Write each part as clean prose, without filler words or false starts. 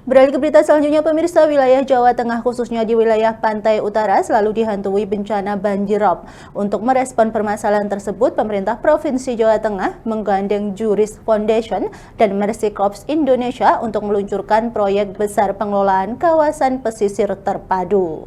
Beralih ke berita selanjutnya, pemirsa, wilayah Jawa Tengah khususnya di wilayah pantai utara selalu dihantui bencana banjirop. Untuk merespon permasalahan tersebut, pemerintah Provinsi Jawa Tengah menggandeng Juris Foundation dan Mercy Corps Indonesia untuk meluncurkan proyek besar pengelolaan kawasan pesisir terpadu.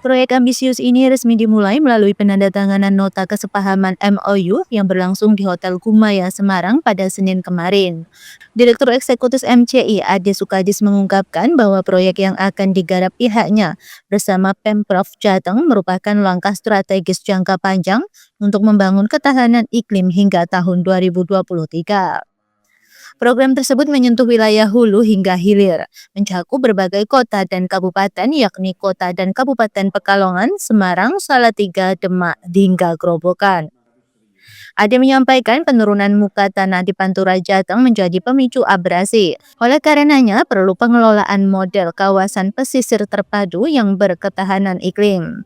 Proyek ambisius ini resmi dimulai melalui penandatanganan nota kesepahaman MOU yang berlangsung di Hotel Kumaya, Semarang pada Senin kemarin. Direktur Eksekutif MCI Ade Sukadis mengungkapkan bahwa proyek yang akan digarap pihaknya bersama Pemprov Jateng merupakan langkah strategis jangka panjang untuk membangun ketahanan iklim hingga tahun 2023. Program tersebut menyentuh wilayah hulu hingga hilir, mencakup berbagai kota dan kabupaten yakni Kota dan Kabupaten Pekalongan, Semarang, Salatiga, Demak, hingga Grobogan. Ade menyampaikan penurunan muka tanah di Pantura Jateng menjadi pemicu abrasi. Oleh karenanya perlu pengelolaan model kawasan pesisir terpadu yang berketahanan iklim.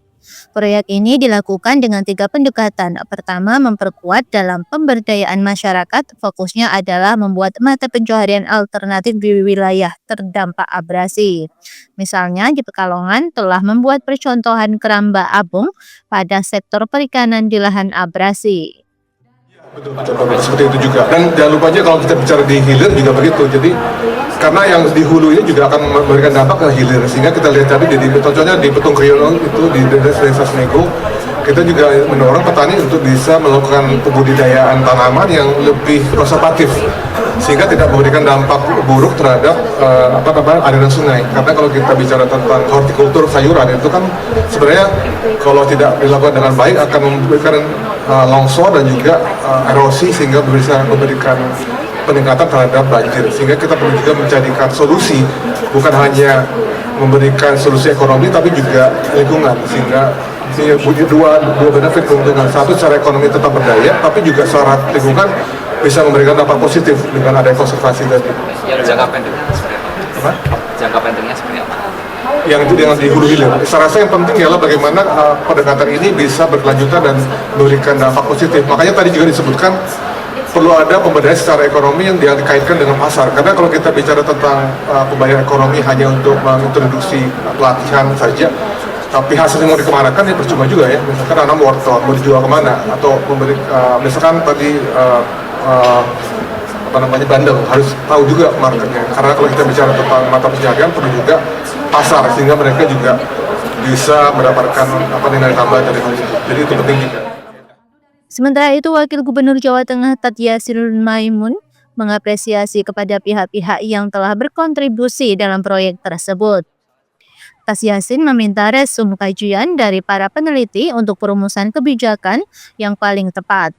Proyek ini dilakukan dengan 3 pendekatan. Pertama, memperkuat dalam pemberdayaan masyarakat. Fokusnya adalah membuat mata pencaharian alternatif di wilayah terdampak abrasi. Misalnya di Pekalongan telah membuat percontohan keramba apung pada sektor perikanan di lahan abrasi. Betul, seperti itu juga. Dan jangan lupa aja kalau kita bicara di hilir juga begitu. Jadi karena yang di hulu ini juga akan memberikan dampak ke hilir, sehingga kita lihat tadi di contohnya di Petung Kriono itu di Desa Senego, kita juga mendorong petani untuk bisa melakukan pembudidayaan tanaman yang lebih konservatif, sehingga tidak memberikan dampak buruk terhadap aliran sungai. Karena kalau kita bicara tentang hortikultur sayuran itu kan sebenarnya kalau tidak dilakukan dengan baik akan memberikan longsor dan juga erosi, sehingga bisa memberikan peningkatan terhadap banjir. Sehingga kita perlu juga mencarikan solusi, bukan hanya memberikan solusi ekonomi tapi juga lingkungan, sehingga punya dua benefit keuntungan. Satu, secara ekonomi tetap berdaya, tapi juga secara lingkungan bisa memberikan dampak positif dengan ada konservasi tadi. Yang jangka pendek seperti apa? Jangka pendeknya seperti apa? Yang itu dengan di hulu hilir. Saya rasa yang penting adalah bagaimana pendekatan ini bisa berkelanjutan dan memberikan dampak positif. Makanya tadi juga disebutkan perlu ada pemberdayaan secara ekonomi yang dikaitkan dengan pasar. Karena kalau kita bicara tentang pemberdayaan ekonomi hanya untuk mengintroduksi pelatihan saja, tapi hasilnya mau dikemanakan ya percuma juga ya. Misalkan anak wortel mau dijual kemana, atau misalkan tadi bandeng, harus tahu juga marketnya. Karena kalau kita bicara tentang mata pencaharian perlu juga pasar, sehingga mereka juga bisa mendapatkan nilai tambah dari hal itu. Jadi itu penting juga. Sementara itu, Wakil Gubernur Jawa Tengah Tatyasirul Maimun mengapresiasi kepada pihak-pihak yang telah berkontribusi dalam proyek tersebut. Tasyasin meminta resum kajian dari para peneliti untuk perumusan kebijakan yang paling tepat.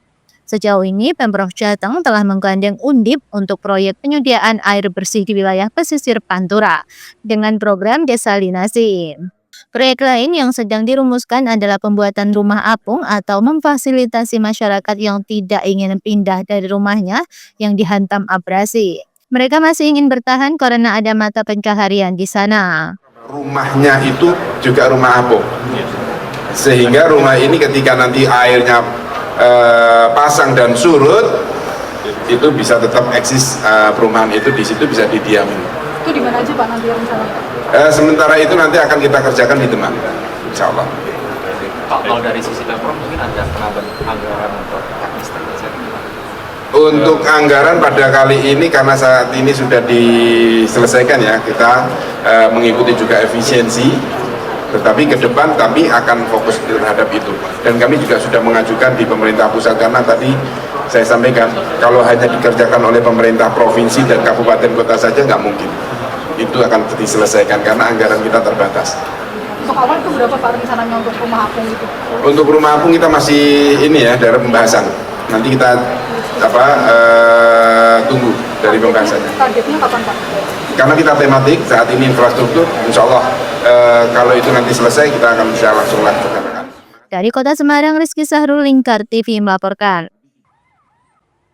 Sejauh ini, Pemprov Jateng telah menggandeng Undip untuk proyek penyediaan air bersih di wilayah pesisir Pantura dengan program desalinasi. Proyek lain yang sedang dirumuskan adalah pembuatan rumah apung atau memfasilitasi masyarakat yang tidak ingin pindah dari rumahnya yang dihantam abrasi. Mereka masih ingin bertahan karena ada mata pencaharian di sana. Rumahnya itu juga rumah apung, sehingga rumah ini ketika nanti airnya pasang dan surut, itu bisa tetap eksis, perumahan itu di situ bisa didiamin. Itu di mana aja Pak nanti rencana? Sementara itu nanti akan kita kerjakan di Demak, insya Allah. Pak, kalau dari sisi Pemprov mungkin ada penambahan anggaran untuk teknis saja. Untuk anggaran pada kali ini karena saat ini sudah diselesaikan ya, kita mengikuti juga efisiensi. Tetapi ke depan kami akan fokus terhadap itu, dan kami juga sudah mengajukan di pemerintah pusat, karena tadi saya sampaikan kalau hanya dikerjakan oleh pemerintah provinsi dan kabupaten kota saja nggak mungkin, itu akan diselesaikan karena anggaran kita terbatas. Untuk awal itu berapa Pak rencananya untuk rumah apung itu? Untuk rumah apung kita masih dalam pembahasan, nanti kita tunggu dari pembahasannya. Targetnya kapan Pak? Karena kita tematik saat ini infrastruktur, insya Allah kalau itu nanti selesai kita akan bisa langsung lakukan. Dari Kota Semarang, Rizky Sahrul, Lingkar TV melaporkan.